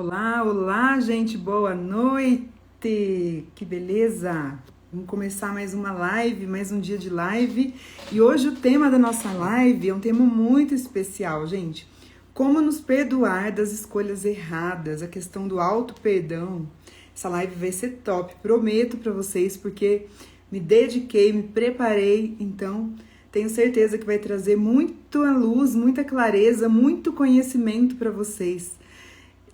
Olá, olá, gente, boa noite! Que beleza! Vamos começar mais uma live, mais um dia de live. E hoje o tema da nossa live é um tema muito especial, gente. Como nos perdoar das escolhas erradas, a questão do auto-perdão. Essa live vai ser top, prometo para vocês, porque me dediquei, me preparei, então tenho certeza que vai trazer muita luz, muita clareza, muito conhecimento para vocês.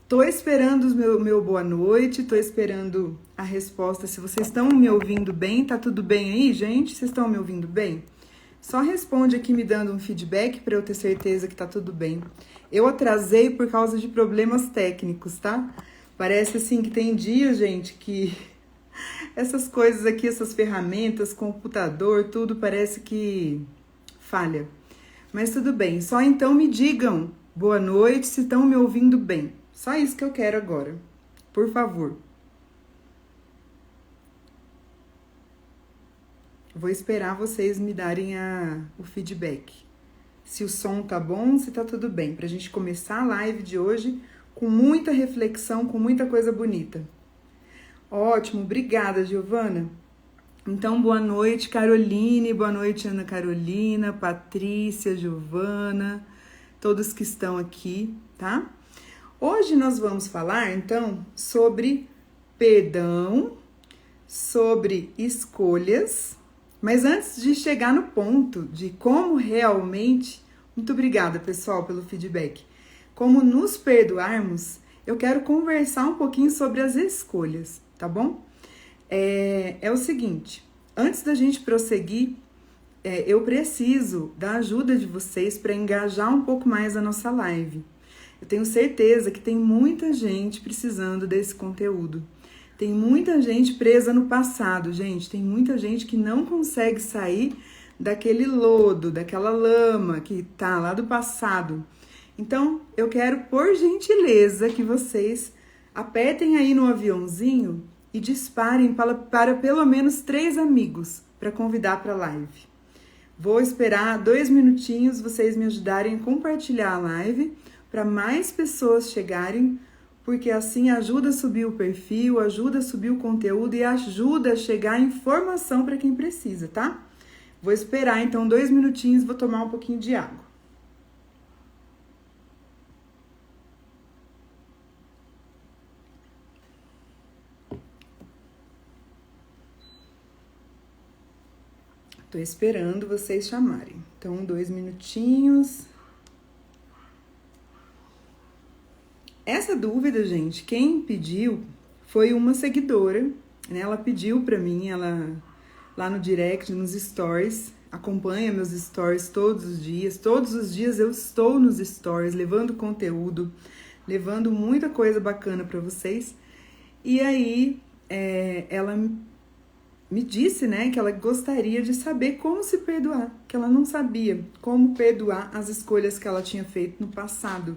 Tô esperando o meu boa noite, tô esperando a resposta. Se vocês estão me ouvindo bem, tá tudo bem aí, gente? Vocês estão me ouvindo bem? Só responde aqui me dando um feedback para eu ter certeza que tá tudo bem. Eu atrasei por causa de problemas técnicos, tá? Parece assim que tem dia, gente, que essas coisas aqui, essas ferramentas, computador, tudo parece que falha. Mas tudo bem, só então me digam boa noite se estão me ouvindo bem. Só isso que eu quero agora, por favor. Vou esperar vocês me darem o feedback. Se o som tá bom, se tá tudo bem. Pra gente começar a live de hoje com muita reflexão, com muita coisa bonita. Ótimo, obrigada, Giovana. Então, boa noite, Caroline, boa noite, Ana Carolina, Patrícia, Giovana, todos que estão aqui, tá? Hoje nós vamos falar, então, sobre perdão, sobre escolhas, mas antes de chegar no ponto de como realmente, muito obrigada, pessoal, pelo feedback, como nos perdoarmos, eu quero conversar um pouquinho sobre as escolhas, tá bom? É o seguinte, antes da gente prosseguir, eu preciso da ajuda de vocês para engajar um pouco mais a nossa live. Eu tenho certeza que tem muita gente precisando desse conteúdo. Tem muita gente presa no passado, gente. Tem muita gente que não consegue sair daquele lodo, daquela lama que tá lá do passado. Então, eu quero, por gentileza, que vocês apertem aí no aviãozinho e disparem para pelo menos 3 amigos para convidar para a live. Vou esperar 2 minutinhos vocês me ajudarem a compartilhar a live para mais pessoas chegarem, porque assim ajuda a subir o perfil, ajuda a subir o conteúdo e ajuda a chegar a informação para quem precisa, tá? Vou esperar então 2 minutinhos, vou tomar um pouquinho de água. Tô esperando vocês chamarem. Então, 2 minutinhos. Essa dúvida, gente, quem pediu foi uma seguidora, né? Ela pediu pra mim, ela lá no direct, nos stories, acompanha meus stories todos os dias eu estou nos stories, levando conteúdo, levando muita coisa bacana pra vocês. E aí, ela me disse, né, que ela gostaria de saber como se perdoar, que ela não sabia como perdoar as escolhas que ela tinha feito no passado.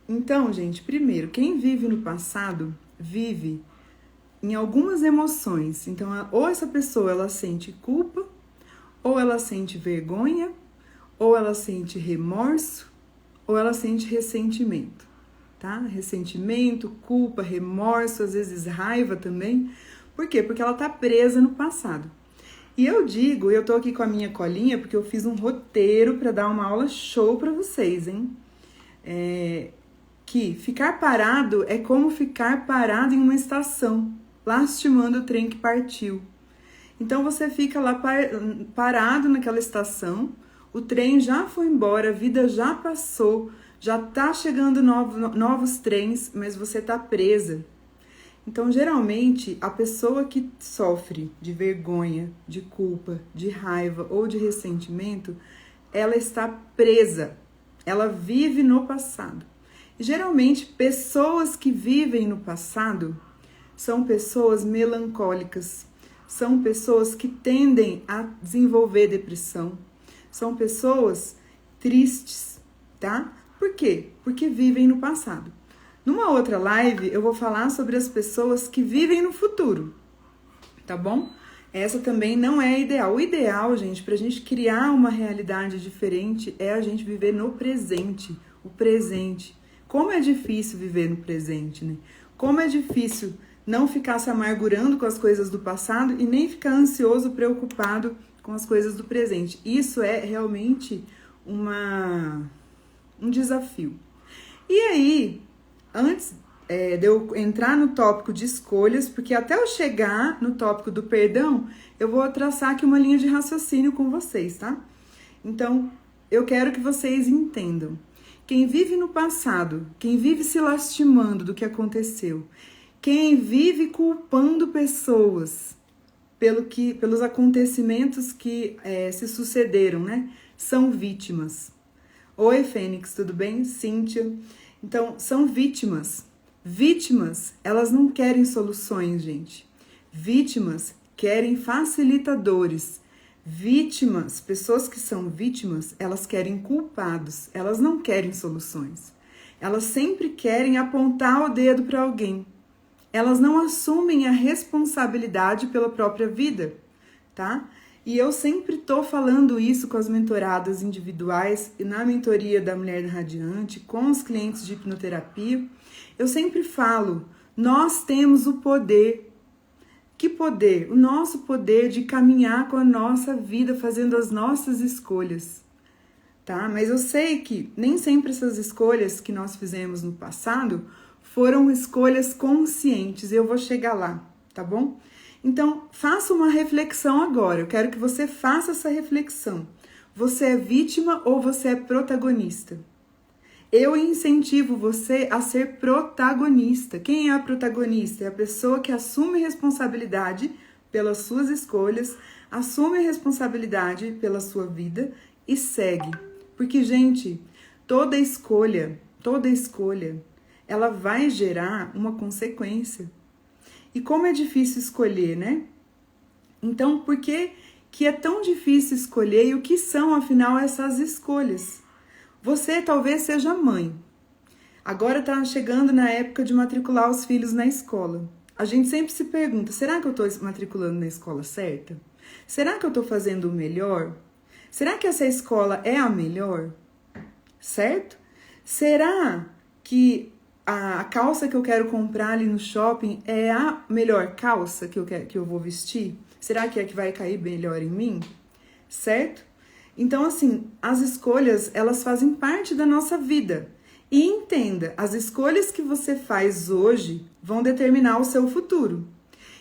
Então, gente, primeiro, quem vive no passado, vive em algumas emoções. Então, ou essa pessoa, ela sente culpa, ou ela sente vergonha, ou ela sente remorso, ou ela sente ressentimento, tá? Ressentimento, culpa, remorso, às vezes raiva também. Por quê? Porque ela tá presa no passado. E eu tô aqui com a minha colinha, porque eu fiz um roteiro para dar uma aula show para vocês, hein? Que ficar parado é como ficar parado em uma estação, lastimando o trem que partiu. Então você fica lá parado naquela estação, o trem já foi embora, a vida já passou, já tá chegando novos trens, mas você tá presa. Então, geralmente, a pessoa que sofre de vergonha, de culpa, de raiva ou de ressentimento, ela está presa, ela vive no passado. Geralmente, pessoas que vivem no passado são pessoas melancólicas, são pessoas que tendem a desenvolver depressão, são pessoas tristes, tá? Por quê? Porque vivem no passado. Numa outra live, eu vou falar sobre as pessoas que vivem no futuro, tá bom? Essa também não é ideal. O ideal, gente, pra gente criar uma realidade diferente é a gente viver no presente, o presente. Como é difícil viver no presente, né? Como é difícil não ficar se amargurando com as coisas do passado e nem ficar ansioso, preocupado com as coisas do presente. Isso é realmente um desafio. E aí, antes de eu entrar no tópico de escolhas, porque até eu chegar no tópico do perdão, eu vou traçar aqui uma linha de raciocínio com vocês, tá? Então, eu quero que vocês entendam. Quem vive no passado, quem vive se lastimando do que aconteceu, quem vive culpando pessoas pelos acontecimentos que se sucederam, né? São vítimas. Oi, Fênix, tudo bem? Cíntia. Então, são vítimas. Vítimas, elas não querem soluções, gente. Vítimas querem facilitadores. Vítimas, pessoas que são vítimas, elas querem culpados. Elas não querem soluções. Elas sempre querem apontar o dedo para alguém. Elas não assumem a responsabilidade pela própria vida, tá? E eu sempre tô falando isso com as mentoradas individuais e na mentoria da Mulher Radiante, com os clientes de hipnoterapia. Eu sempre falo, nós temos o poder. Que poder? O nosso poder de caminhar com a nossa vida, fazendo as nossas escolhas, tá? Mas eu sei que nem sempre essas escolhas que nós fizemos no passado foram escolhas conscientes, e eu vou chegar lá, tá bom? Então, faça uma reflexão agora, eu quero que você faça essa reflexão. Você é vítima ou você é protagonista? Eu incentivo você a ser protagonista. Quem é a protagonista? É a pessoa que assume responsabilidade pelas suas escolhas, assume responsabilidade pela sua vida e segue. Porque, gente, toda escolha, ela vai gerar uma consequência. E como é difícil escolher, né? Então, por que é tão difícil escolher e o que são, afinal, essas escolhas? Você talvez seja mãe. Agora está chegando na época de matricular os filhos na escola. A gente sempre se pergunta, será que eu estou matriculando na escola certa? Será que eu estou fazendo o melhor? Será que essa escola é a melhor? Certo? Será que a calça que eu quero comprar ali no shopping é a melhor calça que eu vou vestir? Será que é que vai cair melhor em mim? Certo? Então, assim, as escolhas, elas fazem parte da nossa vida. E entenda, as escolhas que você faz hoje vão determinar o seu futuro.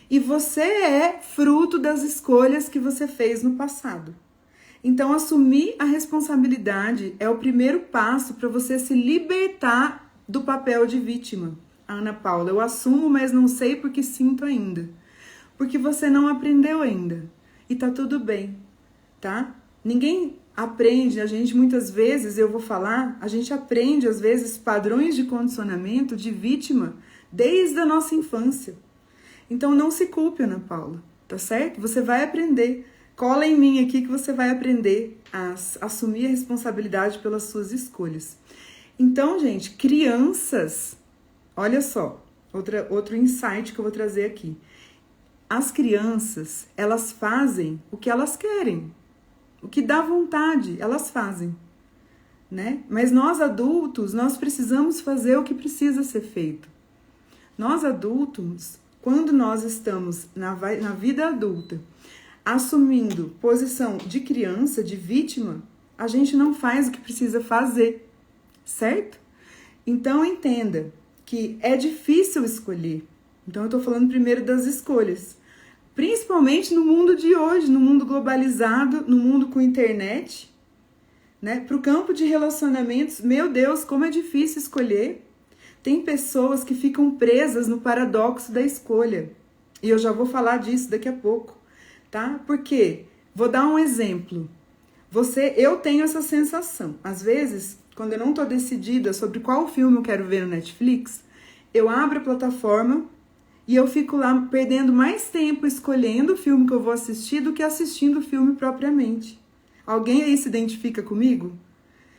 E você é fruto das escolhas que você fez no passado. Então, assumir a responsabilidade é o primeiro passo para você se libertar do papel de vítima. Ana Paula, eu assumo, mas não sei porque sinto ainda. Porque você não aprendeu ainda. E tá tudo bem, tá? Ninguém aprende, a gente muitas vezes, eu vou falar, a gente aprende às vezes padrões de condicionamento de vítima desde a nossa infância. Então não se culpe, Ana Paula, tá certo? Você vai aprender. Cola em mim aqui que você vai aprender a assumir a responsabilidade pelas suas escolhas. Então, gente, crianças, olha só, outro insight que eu vou trazer aqui. As crianças, elas fazem o que elas querem. O que dá vontade, elas fazem, né? Mas nós adultos, nós precisamos fazer o que precisa ser feito. Nós adultos, quando nós estamos na vida adulta, assumindo posição de criança, de vítima, a gente não faz o que precisa fazer, certo? Então entenda que é difícil escolher. Então eu tô falando primeiro das escolhas. Principalmente no mundo de hoje, no mundo globalizado, no mundo com internet, né? Para o campo de relacionamentos, meu Deus, como é difícil escolher. Tem pessoas que ficam presas no paradoxo da escolha. E eu já vou falar disso daqui a pouco, tá? Porque, vou dar um exemplo. Eu tenho essa sensação. Às vezes, quando eu não estou decidida sobre qual filme eu quero ver no Netflix, eu abro a plataforma e eu fico lá perdendo mais tempo escolhendo o filme que eu vou assistir do que assistindo o filme propriamente. Alguém aí se identifica comigo?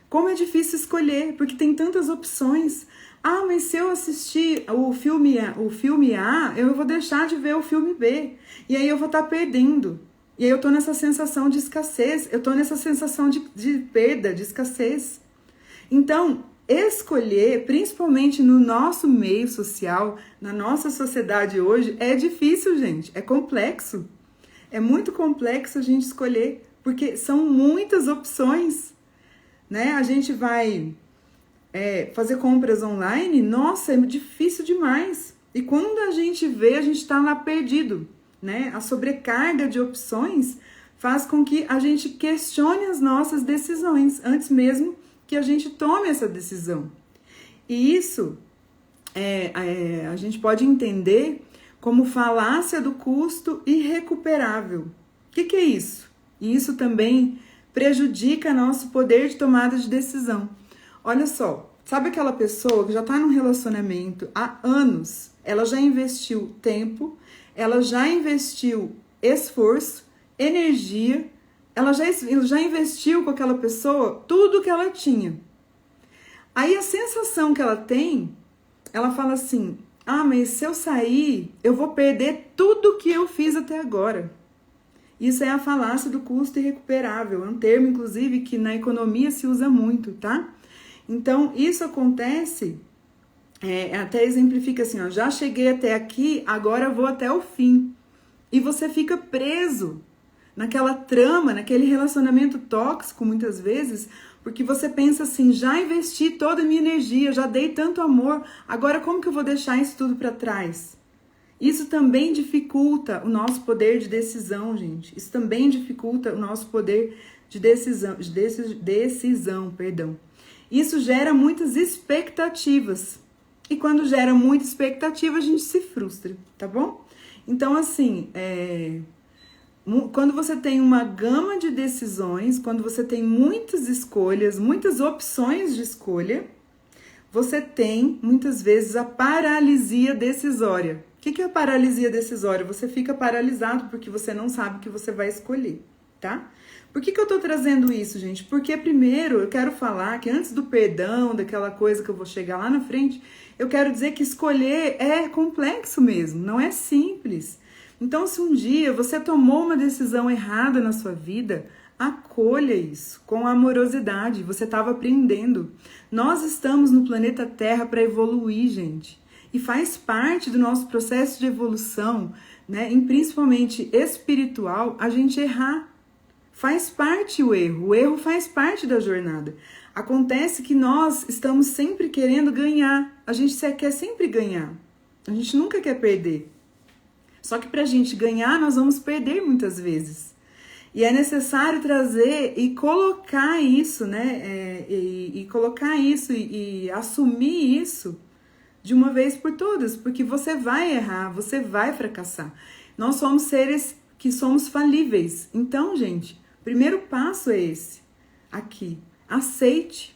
Como é difícil escolher, porque tem tantas opções. Ah, mas se eu assistir o filme A, eu vou deixar de ver o filme B. E aí eu vou estar perdendo. E aí eu tô nessa sensação de escassez, eu tô nessa sensação de perda, de escassez. Então, escolher, principalmente no nosso meio social, na nossa sociedade hoje, é difícil, gente. É complexo. É muito complexo a gente escolher, porque são muitas opções, né? A gente vai fazer compras online, nossa, é difícil demais. E quando a gente vê, a gente está lá perdido, né? A sobrecarga de opções faz com que a gente questione as nossas decisões antes mesmo que a gente tome essa decisão. E isso a gente pode entender como falácia do custo irrecuperável. O que é isso? E isso também prejudica nosso poder de tomada de decisão. Olha só, sabe aquela pessoa que já está num relacionamento há anos, ela já investiu tempo, ela já investiu esforço, energia, ela já investiu com aquela pessoa tudo que ela tinha. Aí a sensação que ela tem, ela fala assim, mas se eu sair, eu vou perder tudo que eu fiz até agora. Isso é a falácia do custo irrecuperável, é um termo, inclusive, que na economia se usa muito, tá? Então, isso acontece, até exemplifica assim, já cheguei até aqui, agora vou até o fim. E você fica preso naquela trama, naquele relacionamento tóxico, muitas vezes, porque você pensa assim, já investi toda a minha energia, já dei tanto amor, agora como que eu vou deixar isso tudo para trás? Isso também dificulta o nosso poder de decisão, gente. Isso também dificulta o nosso poder de decisão. Isso gera muitas expectativas. E quando gera muita expectativa, a gente se frustra, tá bom? Então, assim, quando você tem uma gama de decisões, quando você tem muitas escolhas, muitas opções de escolha, você tem, muitas vezes, a paralisia decisória. O que é a paralisia decisória? Você fica paralisado porque você não sabe o que você vai escolher, tá? Por que eu tô trazendo isso, gente? Porque primeiro eu quero falar que antes do perdão, daquela coisa que eu vou chegar lá na frente, eu quero dizer que escolher é complexo mesmo, não é simples. Então, se um dia você tomou uma decisão errada na sua vida, acolha isso com amorosidade, você estava aprendendo. Nós estamos no planeta Terra para evoluir, gente. E faz parte do nosso processo de evolução, né, principalmente espiritual, a gente errar. Faz parte o erro faz parte da jornada. Acontece que nós estamos sempre querendo ganhar, a gente quer sempre ganhar, a gente nunca quer perder. Só que para a gente ganhar, nós vamos perder muitas vezes. E é necessário trazer e colocar isso, né, e colocar isso e assumir isso de uma vez por todas, porque você vai errar, você vai fracassar. Nós somos seres que somos falíveis. Então, gente, o primeiro passo é esse, aqui. Aceite.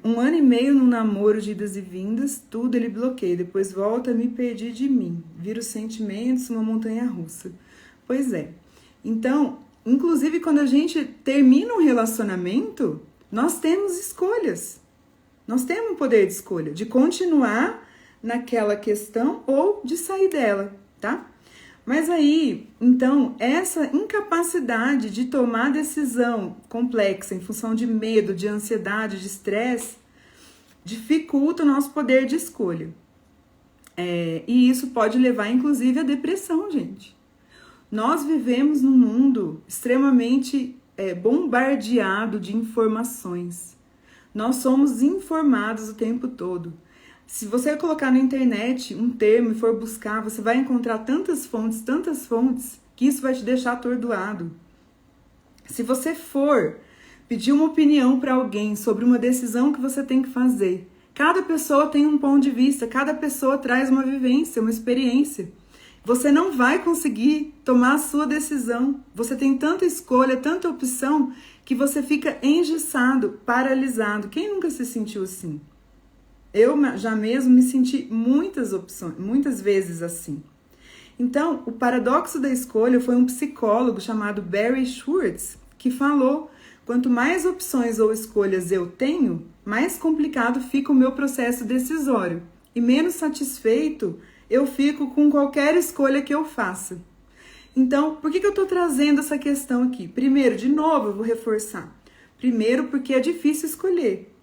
1 ano e meio no namoro de idas e vindas, tudo ele bloqueia. Depois volta, me perdi de mim. Vira os sentimentos, uma montanha russa. Pois é. Então, inclusive quando a gente termina um relacionamento, nós temos escolhas. Nós temos um poder de escolha, de continuar naquela questão ou de sair dela, tá? Mas aí, então, essa incapacidade de tomar decisão complexa em função de medo, de ansiedade, de estresse, dificulta o nosso poder de escolha. E isso pode levar, inclusive, à depressão, gente. Nós vivemos num mundo extremamente bombardeado de informações. Nós somos informados o tempo todo. Se você colocar na internet um termo e for buscar, você vai encontrar tantas fontes, que isso vai te deixar atordoado. Se você for pedir uma opinião para alguém sobre uma decisão que você tem que fazer, cada pessoa tem um ponto de vista, cada pessoa traz uma vivência, uma experiência. Você não vai conseguir tomar a sua decisão. Você tem tanta escolha, tanta opção, que você fica engessado, paralisado. Quem nunca se sentiu assim? Eu já mesmo me senti muitas vezes assim. Então, o paradoxo da escolha foi um psicólogo chamado Barry Schwartz que falou: quanto mais opções ou escolhas eu tenho, mais complicado fica o meu processo decisório e menos satisfeito eu fico com qualquer escolha que eu faça. Então, por que eu estou trazendo essa questão aqui? Primeiro, de novo, eu vou reforçar. Primeiro, porque é difícil escolher.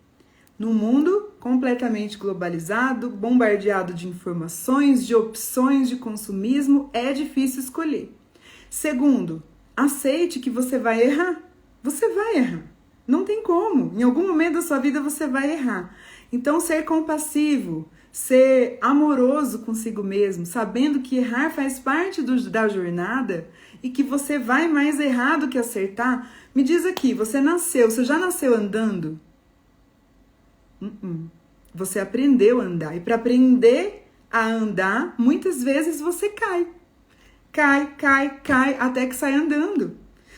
Num mundo completamente globalizado, bombardeado de informações, de opções, de consumismo, é difícil escolher. Segundo, aceite que você vai errar. Você vai errar. Não tem como. Em algum momento da sua vida você vai errar. Então, ser compassivo, ser amoroso consigo mesmo, sabendo que errar faz parte da jornada e que você vai mais errar do que acertar. Me diz aqui, você já nasceu andando? Você aprendeu a andar. E para aprender a andar, muitas vezes você cai. Cai, até que sai andando.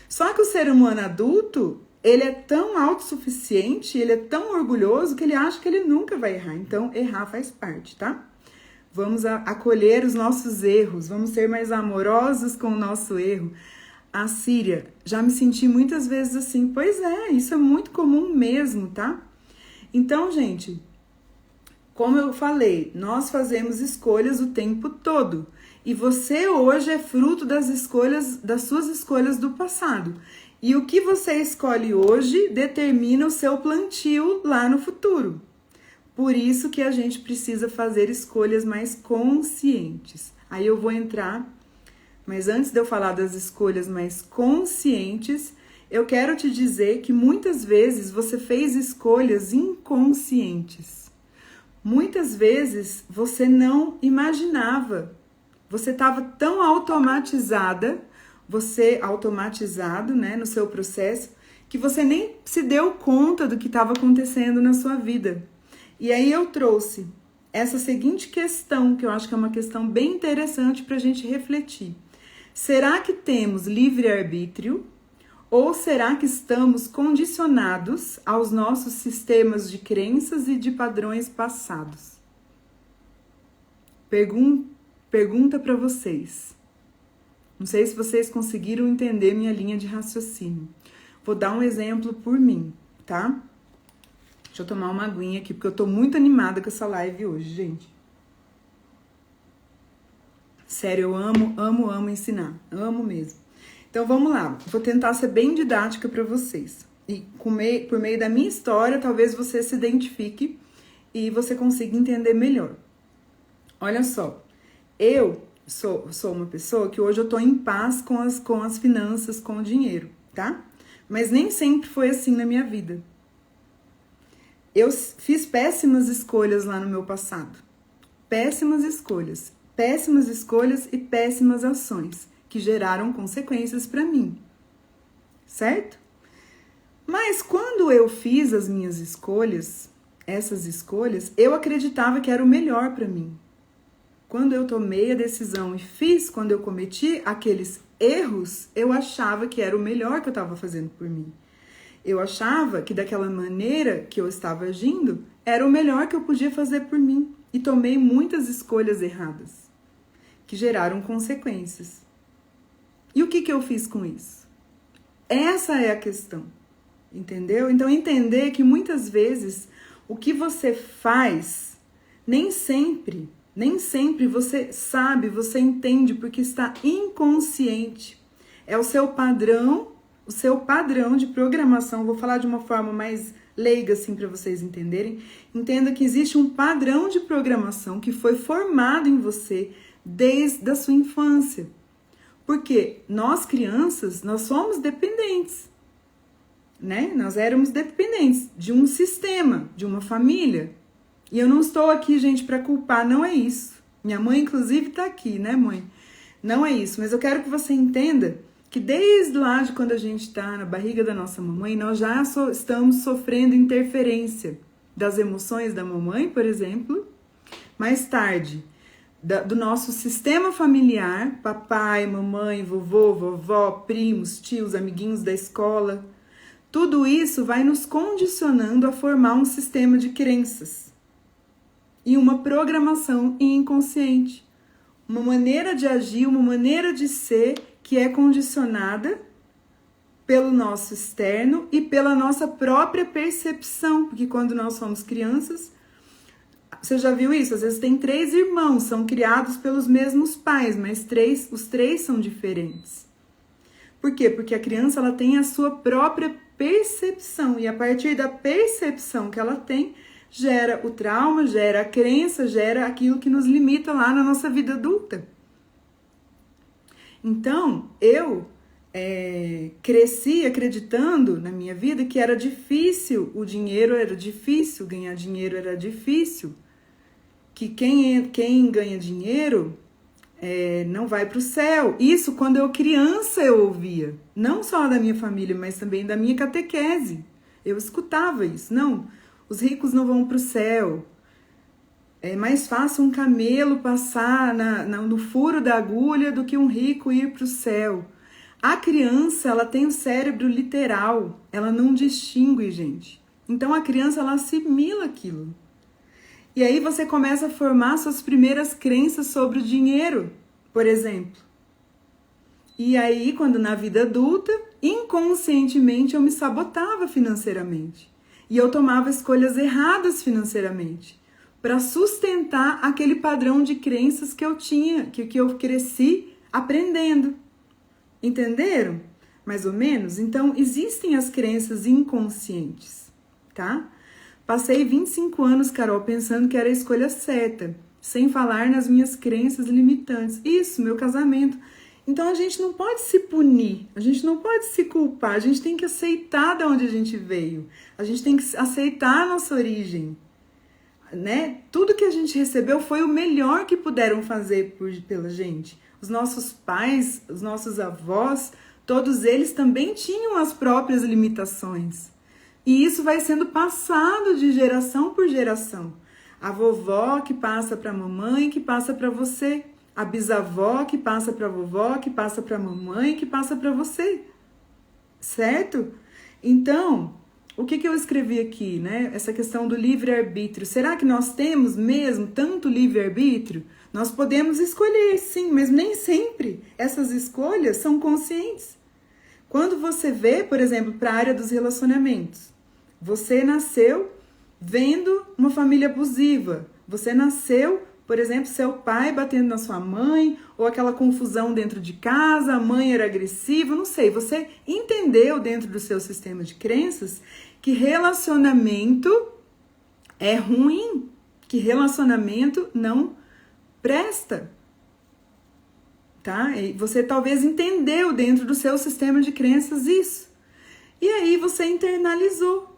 Só que o ser humano adulto, ele é tão autossuficiente, ele é tão orgulhoso que ele acha que ele nunca vai errar. Então, errar faz parte, tá? Vamos acolher os nossos erros, vamos ser mais amorosos com o nosso erro. A Síria, já me senti muitas vezes assim, pois é, isso é muito comum mesmo, tá? Então, gente, como eu falei, nós fazemos escolhas o tempo todo. E você hoje é fruto das suas escolhas do passado. E o que você escolhe hoje determina o seu plantio lá no futuro. Por isso que a gente precisa fazer escolhas mais conscientes. Aí eu vou entrar, mas antes de eu falar das escolhas mais conscientes, eu quero te dizer que muitas vezes você fez escolhas inconscientes. Muitas vezes você não imaginava. Você estava tão automatizado, né, no seu processo, que você nem se deu conta do que estava acontecendo na sua vida. E aí eu trouxe essa seguinte questão, que eu acho que é uma questão bem interessante para a gente refletir. Será que temos livre-arbítrio? Ou será que estamos condicionados aos nossos sistemas de crenças e de padrões passados? Pergunta para vocês. Não sei se vocês conseguiram entender minha linha de raciocínio. Vou dar um exemplo por mim, tá? Deixa eu tomar uma aguinha aqui, porque eu tô muito animada com essa live hoje, gente. Sério, eu amo ensinar. Amo mesmo. Então, vamos lá. Vou tentar ser bem didática para vocês. E por meio da minha história, talvez você se identifique e você consiga entender melhor. Olha só. Eu sou uma pessoa que hoje eu tô em paz com as finanças, com o dinheiro, tá? Mas nem sempre foi assim na minha vida. Eu fiz péssimas escolhas lá no meu passado. Péssimas escolhas e péssimas ações que geraram consequências para mim. Certo? Mas quando eu fiz as minhas escolhas, essas escolhas, eu acreditava que era o melhor para mim. Quando eu tomei a decisão e quando eu cometi aqueles erros, eu achava que era o melhor que eu estava fazendo por mim. Eu achava que daquela maneira que eu estava agindo, era o melhor que eu podia fazer por mim. E tomei muitas escolhas erradas, que geraram consequências. E o que eu fiz com isso? Essa é a questão, entendeu? Então, entender que muitas vezes o que você faz, nem sempre você sabe, você entende, porque está inconsciente. É o seu padrão de programação. Vou falar de uma forma mais leiga, assim, para vocês entenderem. Entenda que existe um padrão de programação que foi formado em você desde a sua infância. Porque nós, crianças, nós somos dependentes, né? Nós éramos dependentes de um sistema, de uma família. E eu não estou aqui, gente, para culpar, não é isso. Minha mãe, inclusive, está aqui, né, mãe? Não é isso, mas eu quero que você entenda que desde lá de quando a gente está na barriga da nossa mamãe, nós já estamos sofrendo interferência das emoções da mamãe, por exemplo. Mais tarde, do nosso sistema familiar, papai, mamãe, vovô, vovó, primos, tios, amiguinhos da escola. Tudo isso vai nos condicionando a formar um sistema de crenças e uma programação inconsciente. Uma maneira de agir, uma maneira de ser que é condicionada pelo nosso externo e pela nossa própria percepção. Porque quando nós somos crianças, você já viu isso? Às vezes tem 3 irmãos, são criados pelos mesmos pais, mas os três são diferentes. Por quê? Porque a criança ela tem a sua própria percepção e a partir da percepção que ela tem, gera o trauma, gera a crença, gera aquilo que nos limita lá na nossa vida adulta. Então, eu cresci acreditando na minha vida que era difícil, o dinheiro era difícil, ganhar dinheiro era difícil, que quem ganha dinheiro não vai para o céu. Isso quando eu criança eu ouvia, não só da minha família, mas também da minha catequese. Eu escutava isso. Não, os ricos não vão para o céu. É mais fácil um camelo passar no furo da agulha do que um rico ir para o céu. A criança, ela tem o cérebro literal, ela não distingue, gente. Então a criança, ela assimila aquilo. E aí você começa a formar suas primeiras crenças sobre o dinheiro, por exemplo. E aí, quando na vida adulta, inconscientemente eu me sabotava financeiramente. E eu tomava escolhas erradas financeiramente, para sustentar aquele padrão de crenças que eu tinha, que eu cresci aprendendo. Entenderam? Mais ou menos? Então, existem as crenças inconscientes, tá? Passei 25 anos, Carol, pensando que era a escolha certa, sem falar nas minhas crenças limitantes. Isso, meu casamento. Então, a gente não pode se punir, a gente não pode se culpar, a gente tem que aceitar de onde a gente veio, a gente tem que aceitar a nossa origem, né? Tudo que a gente recebeu foi o melhor que puderam fazer pela gente. Os nossos pais, os nossos avós, todos eles também tinham as próprias limitações. E isso vai sendo passado de geração por geração. A vovó que passa para a mamãe, que passa para você. A bisavó que passa para a vovó, que passa para a mamãe, que passa para você. Certo? Então, o que eu escrevi aqui, né? Essa questão do livre-arbítrio. Será que nós temos mesmo tanto livre-arbítrio? Nós podemos escolher, sim, mas nem sempre essas escolhas são conscientes. Quando você vê, por exemplo, para a área dos relacionamentos, você nasceu vendo uma família abusiva. Você nasceu, por exemplo, seu pai batendo na sua mãe, ou aquela confusão dentro de casa, a mãe era agressiva, não sei. Você entendeu dentro do seu sistema de crenças que relacionamento é ruim, que relacionamento não presta, tá? E você talvez entendeu dentro do seu sistema de crenças isso. E aí você internalizou.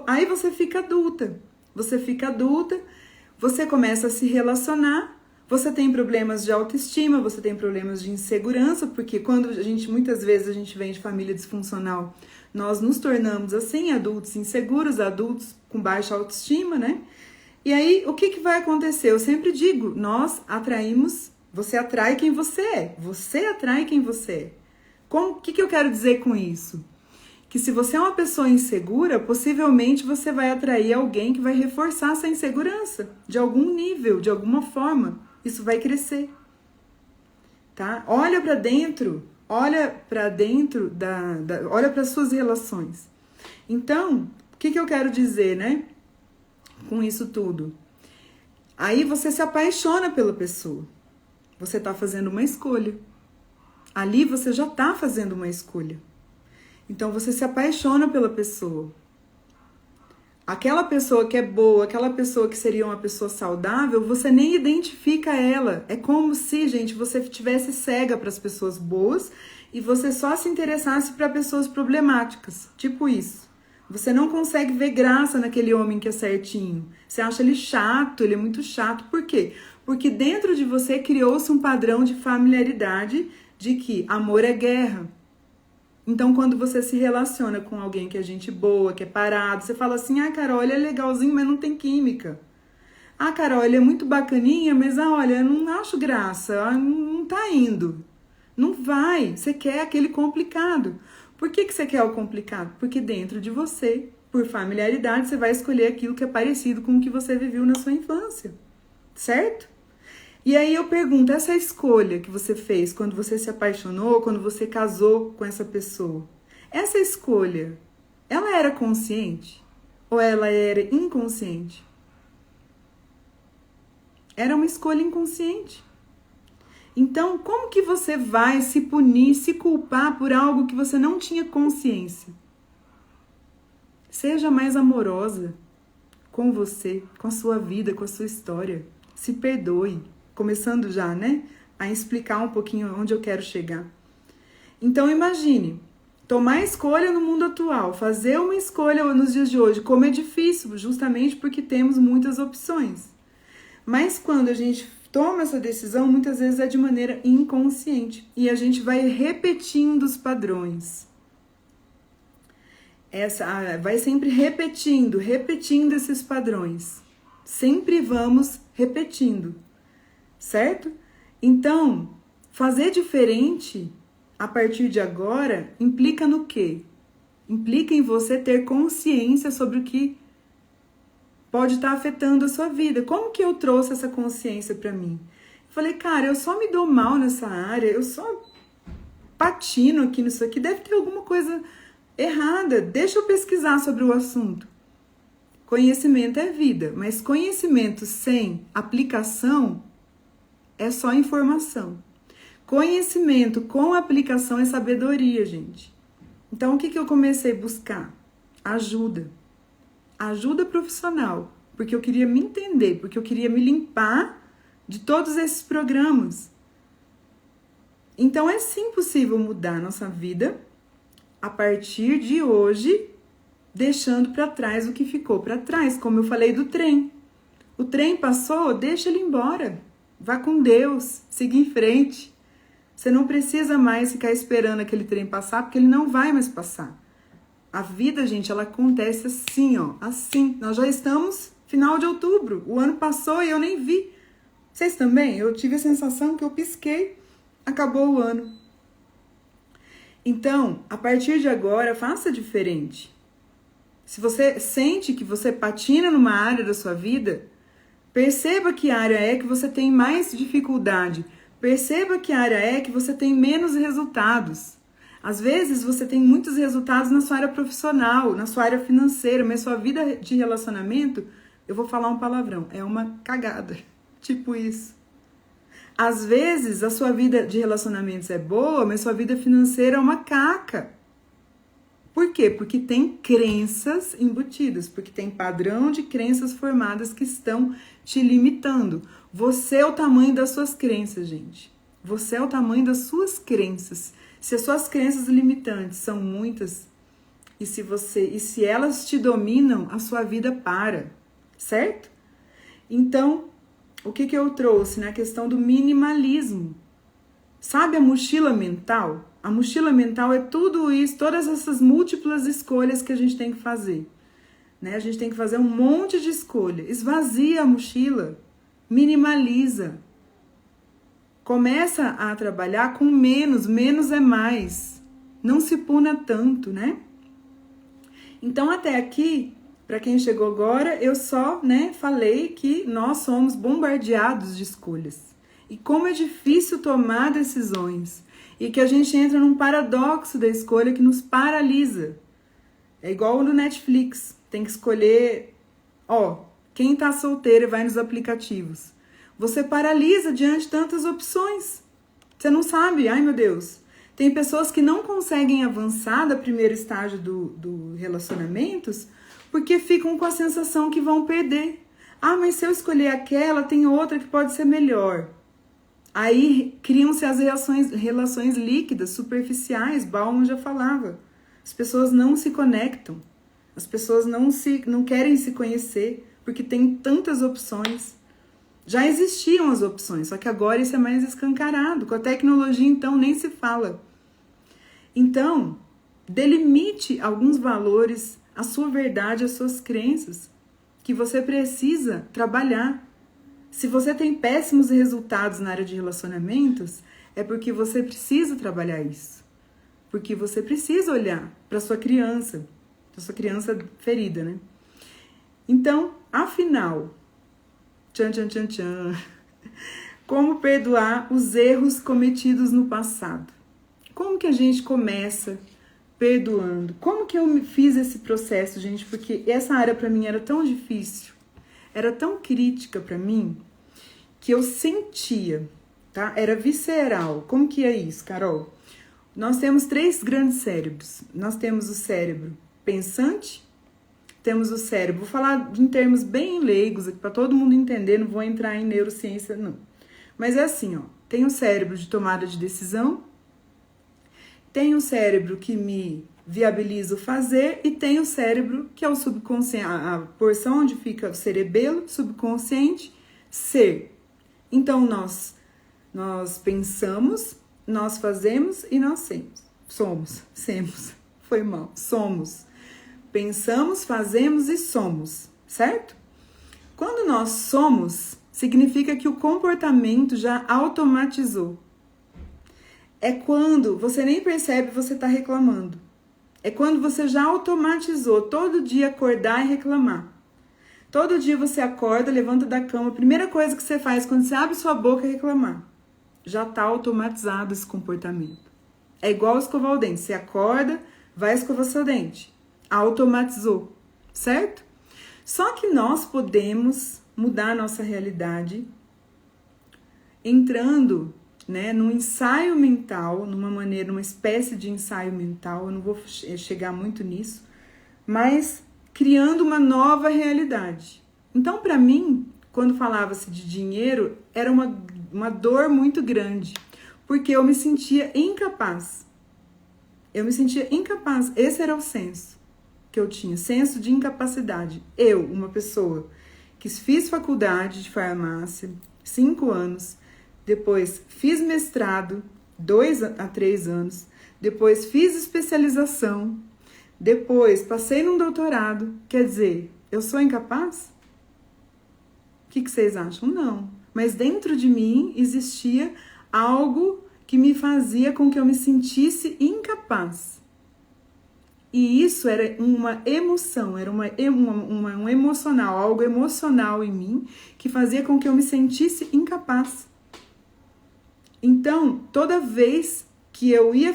Aí você fica adulta. Você começa a se relacionar, você tem problemas de autoestima, você tem problemas de insegurança, porque quando muitas vezes a gente vem de família disfuncional, nós nos tornamos assim, adultos inseguros, adultos com baixa autoestima, né? E aí, o que vai acontecer? Eu sempre digo, nós atraímos, você atrai quem você é. Você atrai quem você é. O que eu quero dizer com isso? Que se você é uma pessoa insegura, possivelmente você vai atrair alguém que vai reforçar essa insegurança, de algum nível, de alguma forma. Isso vai crescer. Tá? Olha para dentro, olha para as suas relações. Então, o que eu quero dizer, né? Com isso tudo. Aí você se apaixona pela pessoa. Você está fazendo uma escolha. Ali você já está fazendo uma escolha. Então você se apaixona pela pessoa. Aquela pessoa que é boa, aquela pessoa que seria uma pessoa saudável, você nem identifica ela. É como se, gente, você estivesse cega para as pessoas boas e você só se interessasse para pessoas problemáticas. Tipo isso. Você não consegue ver graça naquele homem que é certinho. Você acha ele chato, ele é muito chato. Por quê? Porque dentro de você criou-se um padrão de familiaridade de que amor é guerra. Então, quando você se relaciona com alguém que é gente boa, que é parado, você fala assim, Carol, ele é legalzinho, mas não tem química. Carol, ele é muito bacaninha, mas olha, eu não acho graça, não tá indo. Não vai, você quer aquele complicado. Por que você quer o complicado? Porque dentro de você, por familiaridade, você vai escolher aquilo que é parecido com o que você viveu na sua infância, certo? E aí eu pergunto, essa escolha que você fez quando você se apaixonou, quando você casou com essa pessoa, essa escolha, ela era consciente ou ela era inconsciente? Era uma escolha inconsciente. Então, como que você vai se punir, se culpar por algo que você não tinha consciência? Seja mais amorosa. com você, com a sua vida, com a sua história. Se perdoe. Começando já, né? A explicar um pouquinho onde eu quero chegar. Então imagine, tomar escolha no mundo atual, fazer uma escolha nos dias de hoje, como é difícil, justamente porque temos muitas opções. Mas quando a gente toma essa decisão, muitas vezes é de maneira inconsciente. E a gente vai repetindo os padrões. Vai sempre repetindo esses padrões. Sempre vamos repetindo, certo? Então, fazer diferente a partir de agora implica no quê? Implica em você ter consciência sobre o que pode estar afetando a sua vida. Como que eu trouxe essa consciência para mim? Eu falei, cara, eu só me dou mal nessa área, eu só patino aqui nisso aqui, deve ter alguma coisa errada. Deixa eu pesquisar sobre o assunto. Conhecimento é vida, mas conhecimento sem aplicação é só informação. Conhecimento com aplicação é sabedoria, gente. Então, o que eu comecei a buscar? Ajuda. Ajuda profissional, porque eu queria me entender, porque eu queria me limpar de todos esses programas. Então, é sim possível mudar a nossa vida a partir de hoje, deixando para trás o que ficou para trás, como eu falei do trem. O trem passou, deixa ele embora. Vá com Deus, siga em frente. Você não precisa mais ficar esperando aquele trem passar, porque ele não vai mais passar. A vida, gente, ela acontece assim, ó, assim. Nós já estamos final de outubro, o ano passou e eu nem vi. Vocês também? Eu tive a sensação que eu pisquei, acabou o ano. Então, a partir de agora, faça diferente. Se você sente que você patina numa área da sua vida, perceba que área é que você tem mais dificuldade. Perceba que área é que você tem menos resultados. Às vezes você tem muitos resultados na sua área profissional, na sua área financeira, mas sua vida de relacionamento, eu vou falar um palavrão, é uma cagada. Tipo isso. Às vezes a sua vida de relacionamentos é boa, mas sua vida financeira é uma caca. Por quê? Porque tem crenças embutidas, porque tem padrão de crenças formadas que estão te limitando. Você é o tamanho das suas crenças, gente. Você é o tamanho das suas crenças. Se as suas crenças limitantes são muitas, e se elas te dominam, a sua vida para, certo? Então, o que eu trouxe na questão do minimalismo? Sabe a mochila mental? A mochila mental é tudo isso, todas essas múltiplas escolhas que a gente tem que fazer. Né? A gente tem que fazer um monte de escolha. Esvazia a mochila, minimaliza. Começa a trabalhar com menos, menos é mais. Não se puna tanto, né? Então, até aqui, para quem chegou agora, eu só, falei que nós somos bombardeados de escolhas. E como é difícil tomar decisões. E que a gente entra num paradoxo da escolha que nos paralisa. É igual no Netflix. Tem que escolher, quem tá solteiro vai nos aplicativos. Você paralisa diante de tantas opções. Você não sabe, ai meu Deus. Tem pessoas que não conseguem avançar do primeiro estágio do relacionamentos porque ficam com a sensação que vão perder. Ah, mas se eu escolher aquela, tem outra que pode ser melhor. Aí criam-se as relações líquidas, superficiais, Bauman já falava. As pessoas não se conectam. As pessoas não querem se conhecer porque tem tantas opções. Já existiam as opções, só que agora isso é mais escancarado. Com a tecnologia, então, nem se fala. Então, delimite alguns valores, a sua verdade, as suas crenças, que você precisa trabalhar. Se você tem péssimos resultados na área de relacionamentos, é porque você precisa trabalhar isso. Porque você precisa olhar para sua criança ferida, né? Então, afinal, como perdoar os erros cometidos no passado? Como que a gente começa perdoando? Como que eu fiz esse processo, gente? Porque essa área para mim era tão difícil, era tão crítica para mim, que eu sentia, tá? Era visceral. Como que é isso, Carol? Nós temos 3 grandes cérebros. Nós temos o cérebro pensante, temos o cérebro. Vou falar em termos bem leigos, para todo mundo entender, não vou entrar em neurociência, não. Mas é assim, ó, tem o cérebro de tomada de decisão, tem o cérebro que me viabiliza o fazer e tem o cérebro que é o subconsciente, a porção onde fica o cerebelo, subconsciente, ser. Então, nós pensamos, nós fazemos e nós somos. Pensamos, fazemos e somos, certo? Quando nós somos, significa que o comportamento já automatizou. É quando você nem percebe que você está reclamando. É quando você já automatizou todo dia acordar e reclamar. Todo dia você acorda, levanta da cama, a primeira coisa que você faz quando você abre sua boca é reclamar. Já está automatizado esse comportamento. É igual escovar o dente. Você acorda, vai escovar seu dente. Automatizou, certo? Só que nós podemos mudar a nossa realidade entrando, né, num ensaio mental, numa espécie de ensaio mental, eu não vou chegar muito nisso, mas criando uma nova realidade. Então, para mim, quando falava-se de dinheiro, era uma dor muito grande, porque eu me sentia incapaz. Esse era o senso que eu tinha, senso de incapacidade. Eu, uma pessoa que fiz faculdade de farmácia, 5 anos, depois fiz mestrado, 2 a 3 anos, depois fiz especialização, depois passei num doutorado. Quer dizer, eu sou incapaz? O que vocês acham? Não. Mas dentro de mim existia algo que me fazia com que eu me sentisse incapaz. E isso era uma emoção, era um emocional, algo emocional em mim que fazia com que eu me sentisse incapaz. Então, toda vez que eu ia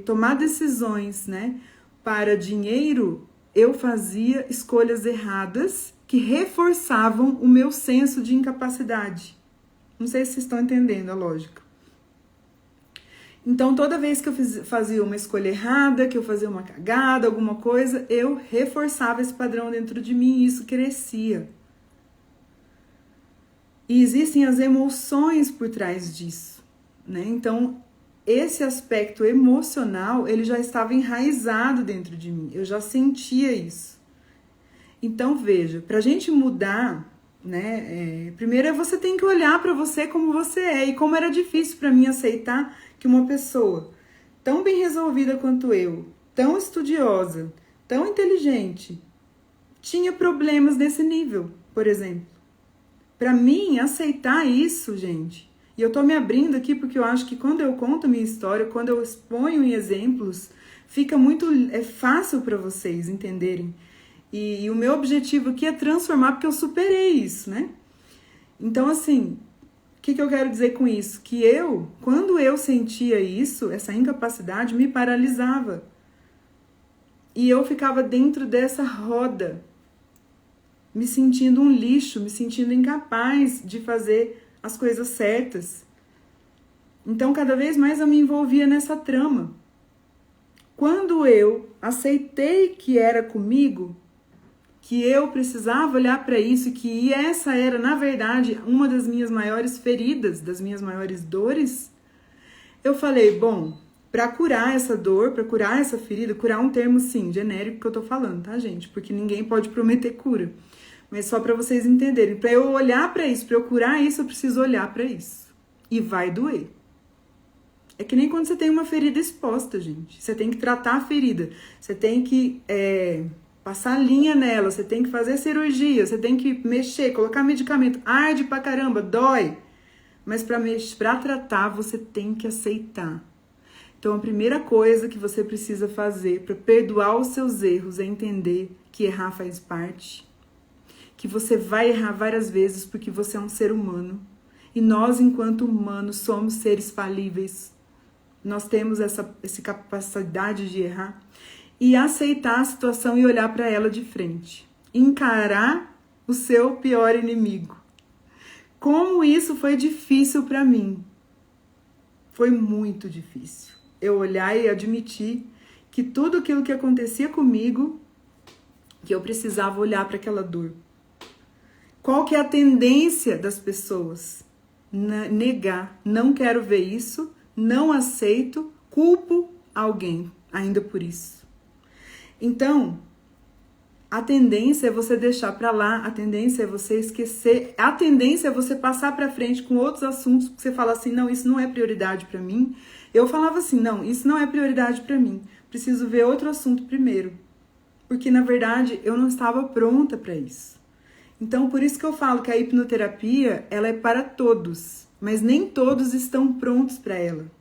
tomar decisões, né, para dinheiro, eu fazia escolhas erradas que reforçavam o meu senso de incapacidade. Não sei se vocês estão entendendo a lógica. Então, toda vez que eu fazia uma escolha errada, que eu fazia uma cagada, alguma coisa, eu reforçava esse padrão dentro de mim e isso crescia. E existem as emoções por trás disso, né? Então, esse aspecto emocional, ele já estava enraizado dentro de mim. Eu já sentia isso. Então, veja, para a gente mudar, né? Primeiro você tem que olhar para você como você é. E como era difícil para mim aceitar que uma pessoa tão bem resolvida quanto eu, tão estudiosa, tão inteligente, tinha problemas nesse nível, por exemplo. Para mim, aceitar isso, gente, e eu tô me abrindo aqui porque eu acho que quando eu conto minha história, quando eu exponho em exemplos, fica muito fácil para vocês entenderem. E o meu objetivo aqui é transformar, porque eu superei isso, né? Então, assim, o que eu quero dizer com isso? Que quando eu sentia isso, essa incapacidade me paralisava. E eu ficava dentro dessa roda, me sentindo um lixo, me sentindo incapaz de fazer as coisas certas. Então, cada vez mais eu me envolvia nessa trama. Quando eu aceitei que era comigo, que eu precisava olhar para isso, que essa era, na verdade, uma das minhas maiores feridas, das minhas maiores dores, eu falei, bom, para curar essa dor, para curar essa ferida, curar é um termo, sim, genérico que eu tô falando, tá, gente? Porque ninguém pode prometer cura. Mas só para vocês entenderem, para eu olhar para isso, para eu curar isso, eu preciso olhar para isso. E vai doer. É que nem quando você tem uma ferida exposta, gente. Você tem que tratar a ferida. Você tem que passar linha nela. Você tem que fazer cirurgia. Você tem que mexer, colocar medicamento. Arde pra caramba, dói. Mas para tratar, você tem que aceitar. Então, a primeira coisa que você precisa fazer para perdoar os seus erros é entender que errar faz parte. Que você vai errar várias vezes porque você é um ser humano. E nós, enquanto humanos, somos seres falíveis. Nós temos essa capacidade de errar. E aceitar a situação e olhar para ela de frente. Encarar o seu pior inimigo. Como isso foi difícil para mim. Foi muito difícil. Eu olhar e admitir que tudo aquilo que acontecia comigo que eu precisava olhar para aquela dor. Qual que é a tendência das pessoas? Negar, não quero ver isso, não aceito, culpo alguém ainda por isso. Então, a tendência é você deixar para lá, a tendência é você esquecer, a tendência é você passar para frente com outros assuntos, porque você fala assim, não, isso não é prioridade para mim. Eu falava assim, não, isso não é prioridade para mim, preciso ver outro assunto primeiro, porque na verdade eu não estava pronta para isso. Então, por isso que eu falo que a hipnoterapia, ela é para todos, mas nem todos estão prontos para ela.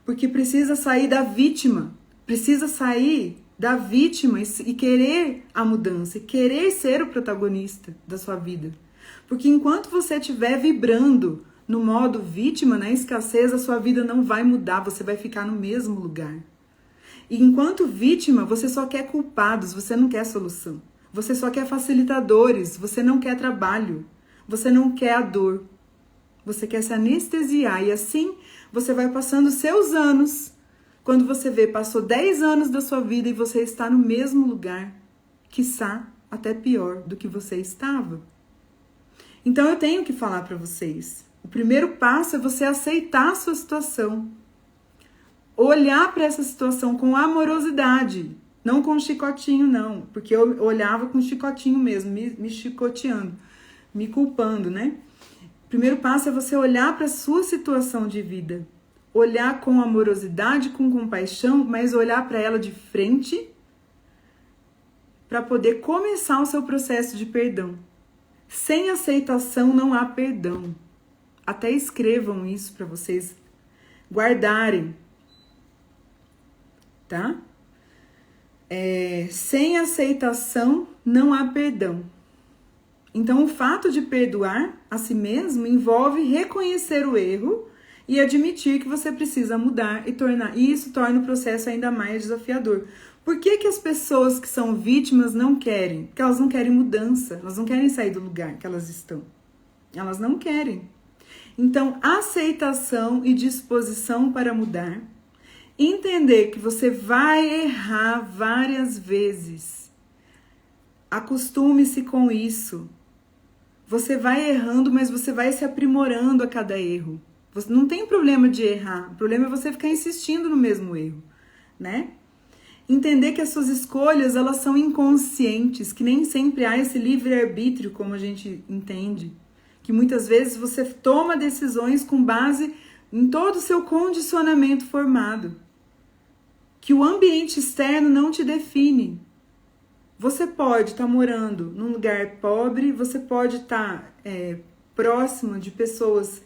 Porque precisa sair da vítima, precisa sair da vítima e querer a mudança, e querer ser o protagonista da sua vida. Porque enquanto você estiver vibrando no modo vítima, na escassez, a sua vida não vai mudar, você vai ficar no mesmo lugar. E enquanto vítima, você só quer culpados, você não quer solução. Você só quer facilitadores, você não quer trabalho, você não quer a dor. Você quer se anestesiar e assim você vai passando seus anos. Quando você vê, passou 10 anos da sua vida e você está no mesmo lugar, quiçá até pior do que você estava. Então eu tenho que falar para vocês. O primeiro passo é você aceitar a sua situação. Olhar para essa situação com amorosidade. Não com chicotinho, não. Porque eu olhava com chicotinho mesmo, me chicoteando, me culpando, né? O primeiro passo é você olhar para a sua situação de vida. Olhar com amorosidade, com compaixão, mas olhar para ela de frente para poder começar o seu processo de perdão. Sem aceitação não há perdão. Até escrevam isso para vocês guardarem. Tá? Sem aceitação não há perdão. Então, o fato de perdoar a si mesmo envolve reconhecer o erro e admitir que você precisa mudar e isso torna o processo ainda mais desafiador. Por que que as pessoas que são vítimas não querem? Porque elas não querem mudança, elas não querem sair do lugar que elas estão. Elas não querem. Então, aceitação e disposição para mudar. Entender que você vai errar várias vezes. Acostume-se com isso. Você vai errando, mas você vai se aprimorando a cada erro. Você não tem problema de errar. O problema é você ficar insistindo no mesmo erro, né? Entender que as suas escolhas, elas são inconscientes, que nem sempre há esse livre-arbítrio, como a gente entende. Que muitas vezes você toma decisões com base em todo o seu condicionamento formado. Que o ambiente externo não te define. Você pode estar morando num lugar pobre, você pode estar próximo de pessoas